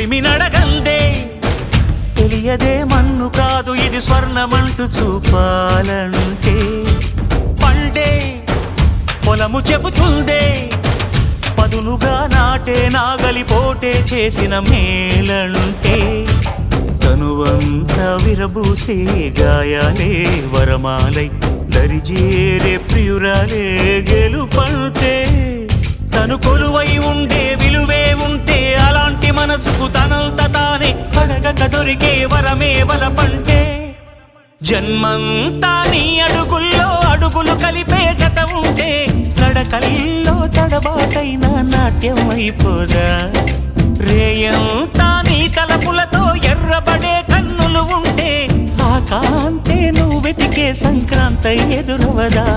చెలిమి నడగందే తెలియదే మన్ను కాదు ఇది స్వర్ణమంటూ చూపాలంటే పండే పొలము చెబుతుందే పదునుగా నాటే నాగలిపోటే చేసిన మేలంటే తనువంతా విరబూసే గాయాలే వరమాలై దరిజేరే ప్రియురాలే గెలుపంటే తను కొలువై ఉండే విలువే ఉంటే అలాంటి మనసుకు తనంత తానే అడగక దొరికే వరమే వలపంటే జన్మంతా నీ అడుగుల్లో అడుగులు కలిపే జత ఉంటే నడకల్లో తడబాటైన నాట్యం అయిపోదా రేయంతా నీ తలపులతో ఎర్రబడే కన్నులు ఉంటే ఆ కాంతే నువ్వు వెతికే సంక్రాంతి ఎదురవదా